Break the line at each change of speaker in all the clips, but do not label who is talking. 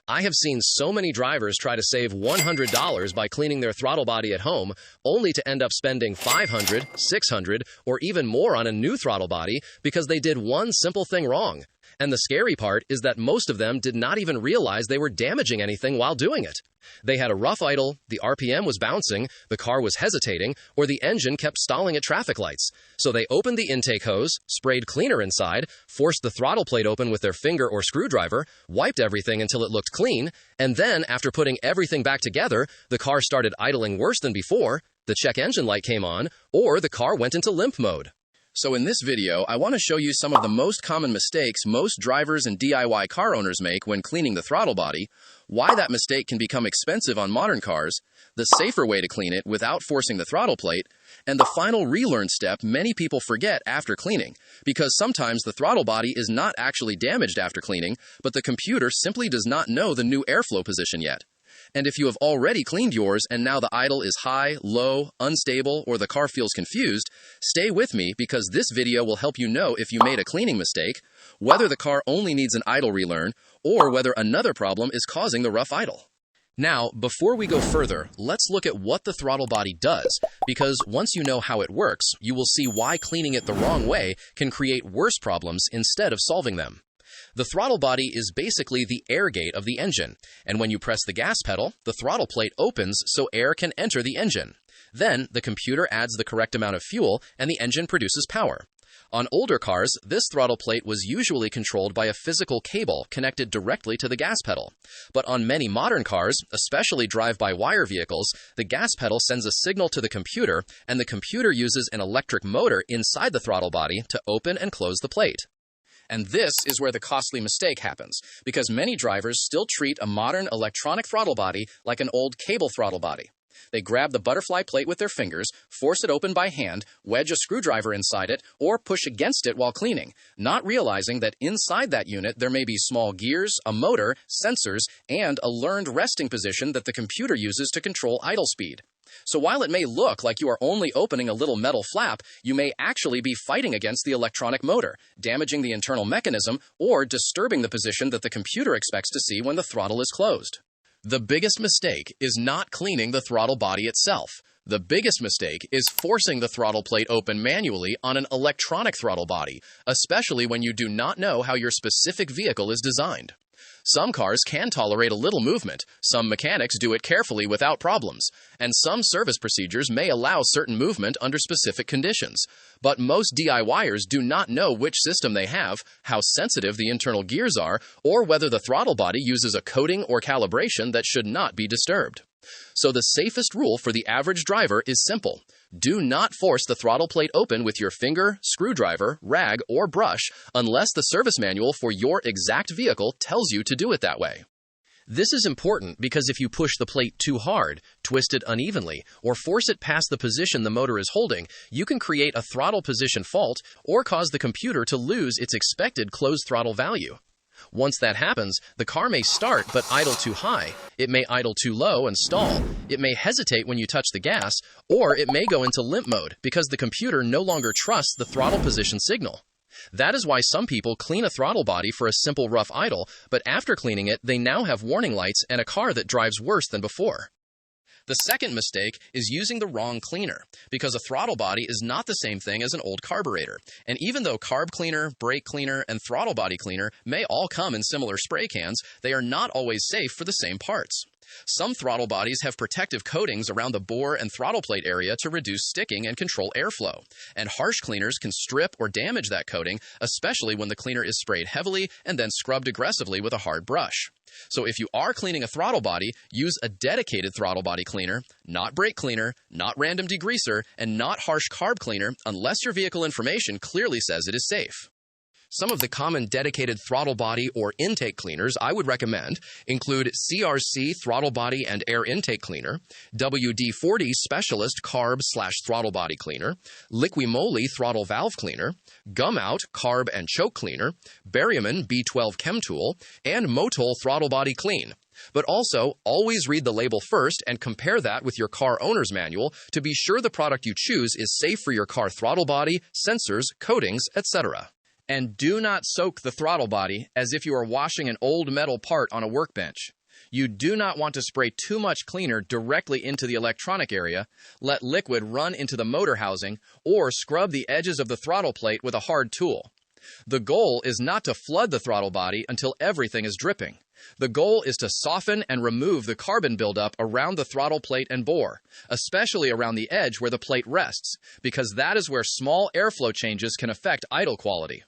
I have seen so many drivers try to save $100 by cleaning their throttle body at home, only to end up spending $500, $600, or even more on a new throttle body because they did one simple thing wrong. And the scary part is that most of them did not even realize they were damaging anything while doing it. They had a rough idle, the RPM was bouncing, the car was hesitating, or the engine kept stalling at traffic lights. So they opened the intake hose, sprayed cleaner inside, forced the throttle plate open with their finger or screwdriver, wiped everything until it looked clean, and then, after putting everything back together, the car started idling worse than before, the check engine light came on, or the car went into limp mode. So in this video, I want to show you some of the most common mistakes most drivers and DIY car owners make when cleaning the throttle body, why that mistake can become expensive on modern cars, the safer way to clean it without forcing the throttle plate, and the final relearn step many people forget after cleaning, because sometimes the throttle body is not actually damaged after cleaning, but the computer simply does not know the new airflow position yet. And if you have already cleaned yours and now the idle is high, low, unstable, or the car feels confused, stay with me because this video will help you know if you made a cleaning mistake, whether the car only needs an idle relearn, or whether another problem is causing the rough idle. Now, before we go further, let's look at what the throttle body does, because once you know how it works, you will see why cleaning it the wrong way can create worse problems instead of solving them. The throttle body is basically the air gate of the engine, and when you press the gas pedal, the throttle plate opens so air can enter the engine. Then, the computer adds the correct amount of fuel, and the engine produces power. On older cars, this throttle plate was usually controlled by a physical cable connected directly to the gas pedal. But on many modern cars, especially drive-by-wire vehicles, the gas pedal sends a signal to the computer, and the computer uses an electric motor inside the throttle body to open and close the plate. And this is where the costly mistake happens, because many drivers still treat a modern electronic throttle body like an old cable throttle body. They grab the butterfly plate with their fingers, force it open by hand, wedge a screwdriver inside it, or push against it while cleaning, not realizing that inside that unit there may be small gears, a motor, sensors, and a learned resting position that the computer uses to control idle speed. So while it may look like you are only opening a little metal flap, you may actually be fighting against the electronic motor, damaging the internal mechanism, or disturbing the position that the computer expects to see when the throttle is closed. The biggest mistake is not cleaning the throttle body itself. The biggest mistake is forcing the throttle plate open manually on an electronic throttle body, especially when you do not know how your specific vehicle is designed. Some cars can tolerate a little movement, some mechanics do it carefully without problems, and some service procedures may allow certain movement under specific conditions. But most DIYers do not know which system they have, how sensitive the internal gears are, or whether the throttle body uses a coating or calibration that should not be disturbed. So the safest rule for the average driver is simple. Do not force the throttle plate open with your finger, screwdriver, rag, or brush unless the service manual for your exact vehicle tells you to do it that way. This is important because if you push the plate too hard, twist it unevenly, or force it past the position the motor is holding, you can create a throttle position fault or cause the computer to lose its expected closed throttle value. Once that happens, the car may start but idle too high, it may idle too low and stall, it may hesitate when you touch the gas, or it may go into limp mode because the computer no longer trusts the throttle position signal. That is why some people clean a throttle body for a simple rough idle, but after cleaning it, they now have warning lights and a car that drives worse than before. The second mistake is using the wrong cleaner, because a throttle body is not the same thing as an old carburetor. And even though carb cleaner, brake cleaner, and throttle body cleaner may all come in similar spray cans, they are not always safe for the same parts. Some throttle bodies have protective coatings around the bore and throttle plate area to reduce sticking and control airflow. And harsh cleaners can strip or damage that coating, especially when the cleaner is sprayed heavily and then scrubbed aggressively with a hard brush. So if you are cleaning a throttle body, use a dedicated throttle body cleaner, not brake cleaner, not random degreaser, and not harsh carb cleaner unless your vehicle information clearly says it is safe. Some of the common dedicated throttle body or intake cleaners I would recommend include CRC Throttle Body and Air Intake Cleaner, WD-40 Specialist Carb/Throttle Body Cleaner, Liquimoly Throttle Valve Cleaner, Gumout Carb and Choke Cleaner, Berryman B12 Chem Tool, and Motol Throttle Body Clean. But also, always read the label first and compare that with your car owner's manual to be sure the product you choose is safe for your car throttle body, sensors, coatings, etc. And do not soak the throttle body as if you are washing an old metal part on a workbench. You do not want to spray too much cleaner directly into the electronic area, let liquid run into the motor housing, or scrub the edges of the throttle plate with a hard tool. The goal is not to flood the throttle body until everything is dripping. The goal is to soften and remove the carbon buildup around the throttle plate and bore, especially around the edge where the plate rests, because that is where small airflow changes can affect idle quality.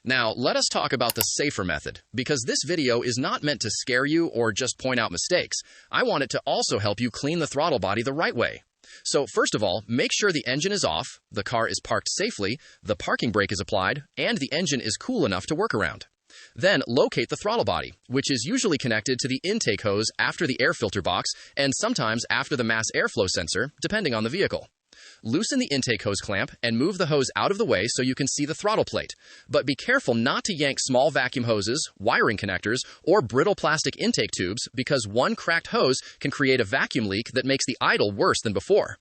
Now, let us talk about the safer method, because this video is not meant to scare you or just point out mistakes. I want it to also help you clean the throttle body the right way. So first of all, make sure the engine is off, the car is parked safely, the parking brake is applied, and the engine is cool enough to work around. Then locate the throttle body, which is usually connected to the intake hose after the air filter box and sometimes after the mass airflow sensor, depending on the vehicle. Loosen the intake hose clamp and move the hose out of the way so you can see the throttle plate. But be careful not to yank small vacuum hoses, wiring connectors, or brittle plastic intake tubes because one cracked hose can create a vacuum leak that makes the idle worse than before.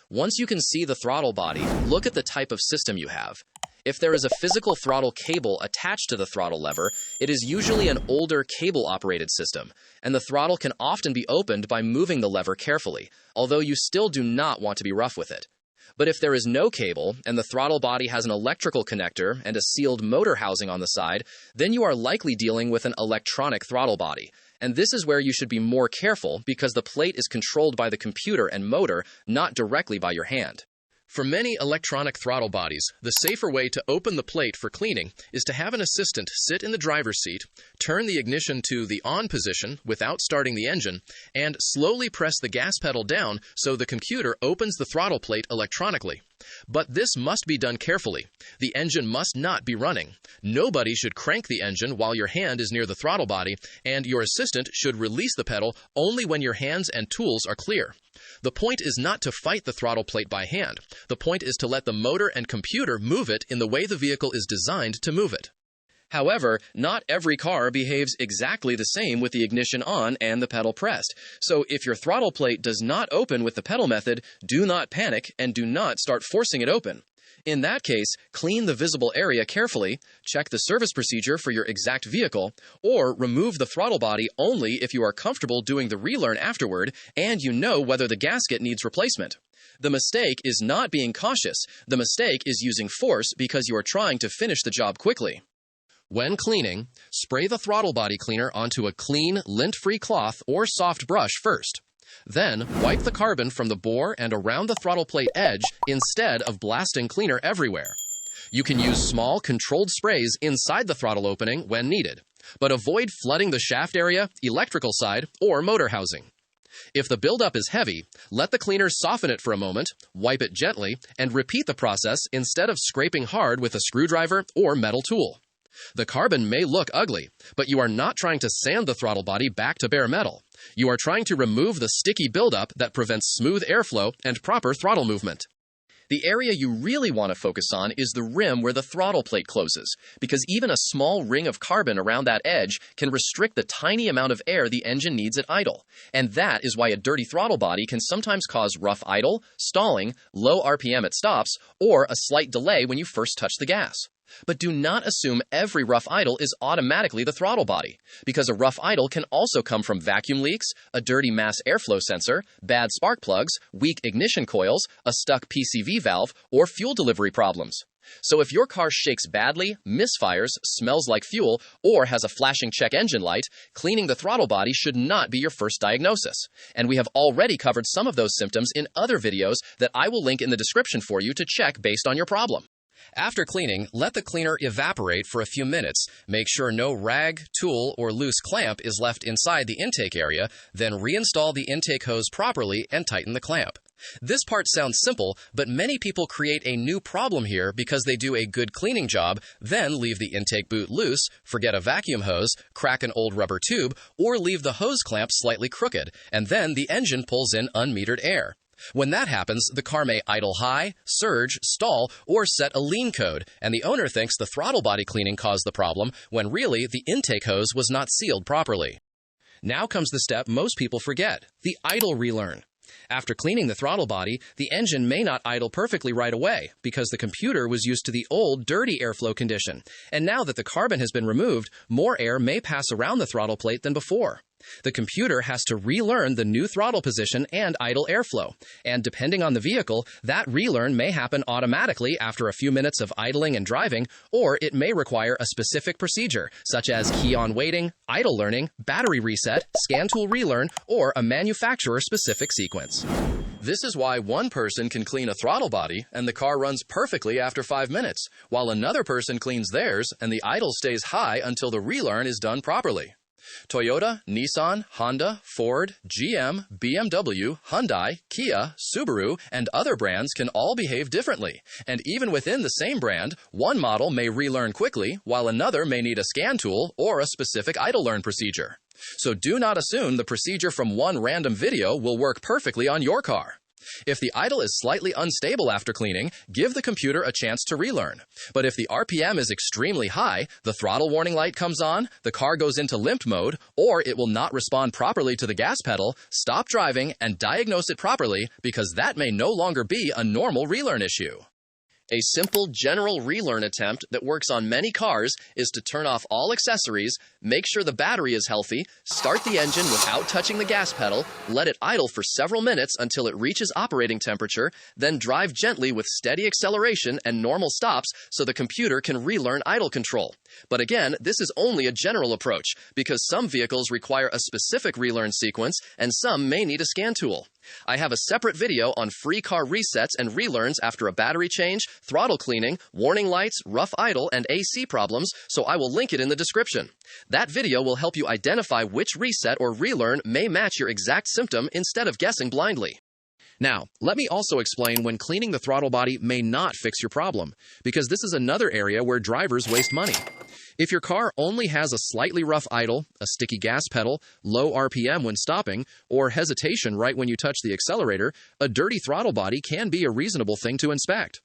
Once you can see the throttle body, look at the type of system you have. If there is a physical throttle cable attached to the throttle lever, it is usually an older cable-operated system, and the throttle can often be opened by moving the lever carefully, although you still do not want to be rough with it. But if there is no cable, and the throttle body has an electrical connector and a sealed motor housing on the side, then you are likely dealing with an electronic throttle body. And this is where you should be more careful because the plate is controlled by the computer and motor, not directly by your hand. For many electronic throttle bodies, the safer way to open the plate for cleaning is to have an assistant sit in the driver's seat, turn the ignition to the on position without starting the engine, and slowly press the gas pedal down so the computer opens the throttle plate electronically. But this must be done carefully. The engine must not be running. Nobody should crank the engine while your hand is near the throttle body, and your assistant should release the pedal only when your hands and tools are clear. The point is not to fight the throttle plate by hand. The point is to let the motor and computer move it in the way the vehicle is designed to move it. However, not every car behaves exactly the same with the ignition on and the pedal pressed. So if your throttle plate does not open with the pedal method, do not panic and do not start forcing it open. In that case, clean the visible area carefully, check the service procedure for your exact vehicle, or remove the throttle body only if you are comfortable doing the relearn afterward and you know whether the gasket needs replacement. The mistake is not being cautious. The mistake is using force because you are trying to finish the job quickly. When cleaning, spray the throttle body cleaner onto a clean, lint-free cloth or soft brush first. Then, wipe the carbon from the bore and around the throttle plate edge instead of blasting cleaner everywhere. You can use small, controlled sprays inside the throttle opening when needed, but avoid flooding the shaft area, electrical side, or motor housing. If the buildup is heavy, let the cleaner soften it for a moment, wipe it gently, and repeat the process instead of scraping hard with a screwdriver or metal tool. The carbon may look ugly, but you are not trying to sand the throttle body back to bare metal. You are trying to remove the sticky buildup that prevents smooth airflow and proper throttle movement. The area you really want to focus on is the rim where the throttle plate closes, because even a small ring of carbon around that edge can restrict the tiny amount of air the engine needs at idle. And that is why a dirty throttle body can sometimes cause rough idle, stalling, low RPM at stops, or a slight delay when you first touch the gas. But do not assume every rough idle is automatically the throttle body, because a rough idle can also come from vacuum leaks, a dirty mass airflow sensor, bad spark plugs, weak ignition coils, a stuck PCV valve, or fuel delivery problems. So if your car shakes badly, misfires, smells like fuel, or has a flashing check engine light, cleaning the throttle body should not be your first diagnosis. And we have already covered some of those symptoms in other videos that I will link in the description for you to check based on your problem. After cleaning, let the cleaner evaporate for a few minutes. Make sure no rag, tool, or loose clamp is left inside the intake area, then reinstall the intake hose properly and tighten the clamp. This part sounds simple, but many people create a new problem here because they do a good cleaning job, then leave the intake boot loose, forget a vacuum hose, crack an old rubber tube, or leave the hose clamp slightly crooked, and then the engine pulls in unmetered air. When that happens, the car may idle high, surge, stall, or set a lean code, and the owner thinks the throttle body cleaning caused the problem when really the intake hose was not sealed properly. Now comes the step most people forget, the idle relearn. After cleaning the throttle body, the engine may not idle perfectly right away because the computer was used to the old, dirty airflow condition. And now that the carbon has been removed, more air may pass around the throttle plate than before. The computer has to relearn the new throttle position and idle airflow. And depending on the vehicle, that relearn may happen automatically after a few minutes of idling and driving, or it may require a specific procedure, such as key-on waiting, idle learning, battery reset, scan tool relearn, or a manufacturer-specific sequence. This is why one person can clean a throttle body and the car runs perfectly after 5 minutes, while another person cleans theirs and the idle stays high until the relearn is done properly. Toyota, Nissan, Honda, Ford, GM, BMW, Hyundai, Kia, Subaru, and other brands can all behave differently. And even within the same brand, one model may relearn quickly, while another may need a scan tool or a specific idle learn procedure. So do not assume the procedure from one random video will work perfectly on your car. If the idle is slightly unstable after cleaning, give the computer a chance to relearn. But if the RPM is extremely high, the throttle warning light comes on, the car goes into limp mode, or it will not respond properly to the gas pedal, stop driving and diagnose it properly because that may no longer be a normal relearn issue. A simple general relearn attempt that works on many cars is to turn off all accessories, make sure the battery is healthy, start the engine without touching the gas pedal, let it idle for several minutes until it reaches operating temperature, then drive gently with steady acceleration and normal stops so the computer can relearn idle control. But again, this is only a general approach because some vehicles require a specific relearn sequence and some may need a scan tool. I have a separate video on free car resets and relearns after a battery change, throttle cleaning, warning lights, rough idle, and AC problems, so I will link it in the description. That video will help you identify which reset or relearn may match your exact symptom instead of guessing blindly. Now, let me also explain when cleaning the throttle body may not fix your problem, because this is another area where drivers waste money. If your car only has a slightly rough idle, a sticky gas pedal, low RPM when stopping, or hesitation right when you touch the accelerator, a dirty throttle body can be a reasonable thing to inspect.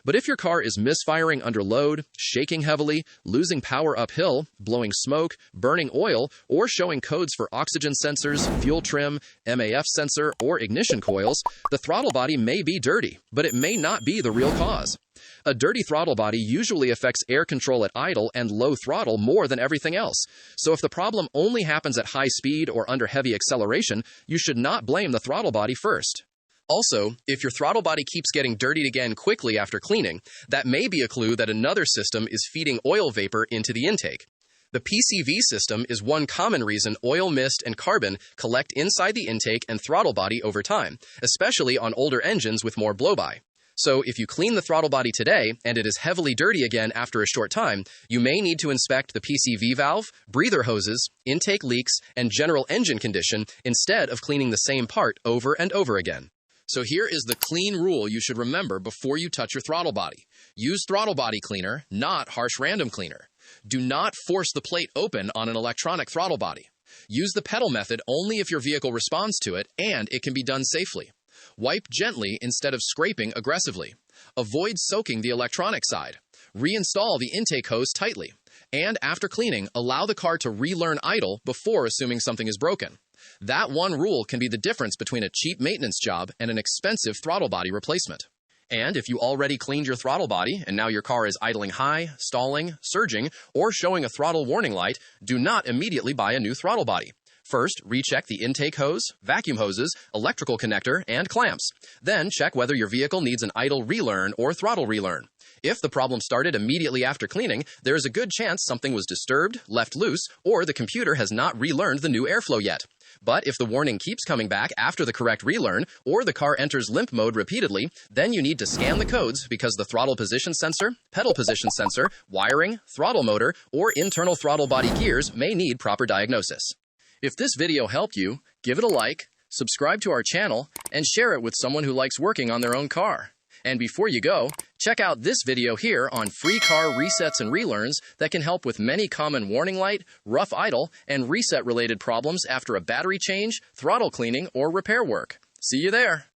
But if your car is misfiring under load, shaking heavily, losing power uphill, blowing smoke, burning oil, or showing codes for oxygen sensors, fuel trim, MAF sensor, or ignition coils, the throttle body may be dirty, but it may not be the real cause. A dirty throttle body usually affects air control at idle and low throttle more than everything else. So if the problem only happens at high speed or under heavy acceleration, you should not blame the throttle body first. Also, if your throttle body keeps getting dirtied again quickly after cleaning, that may be a clue that another system is feeding oil vapor into the intake. The PCV system is one common reason oil mist and carbon collect inside the intake and throttle body over time, especially on older engines with more blow-by. So if you clean the throttle body today and it is heavily dirty again after a short time, you may need to inspect the PCV valve, breather hoses, intake leaks, and general engine condition instead of cleaning the same part over and over again. So here is the clean rule you should remember before you touch your throttle body. Use throttle body cleaner, not harsh random cleaner. Do not force the plate open on an electronic throttle body. Use the pedal method only if your vehicle responds to it and it can be done safely. Wipe gently instead of scraping aggressively. Avoid soaking the electronic side. Reinstall the intake hose tightly. And after cleaning, allow the car to relearn idle before assuming something is broken. That one rule can be the difference between a cheap maintenance job and an expensive throttle body replacement. And if you already cleaned your throttle body and now your car is idling high, stalling, surging, or showing a throttle warning light, do not immediately buy a new throttle body. First, recheck the intake hose, vacuum hoses, electrical connector, and clamps. Then check whether your vehicle needs an idle relearn or throttle relearn. If the problem started immediately after cleaning, there is a good chance something was disturbed, left loose, or the computer has not relearned the new airflow yet. But if the warning keeps coming back after the correct relearn, or the car enters limp mode repeatedly, then you need to scan the codes because the throttle position sensor, pedal position sensor, wiring, throttle motor, or internal throttle body gears may need proper diagnosis. If this video helped you, give it a like, subscribe to our channel, and share it with someone who likes working on their own car. And before you go, check out this video here on free car resets and relearns that can help with many common warning light, rough idle, and reset-related problems after a battery change, throttle cleaning, or repair work. See you there!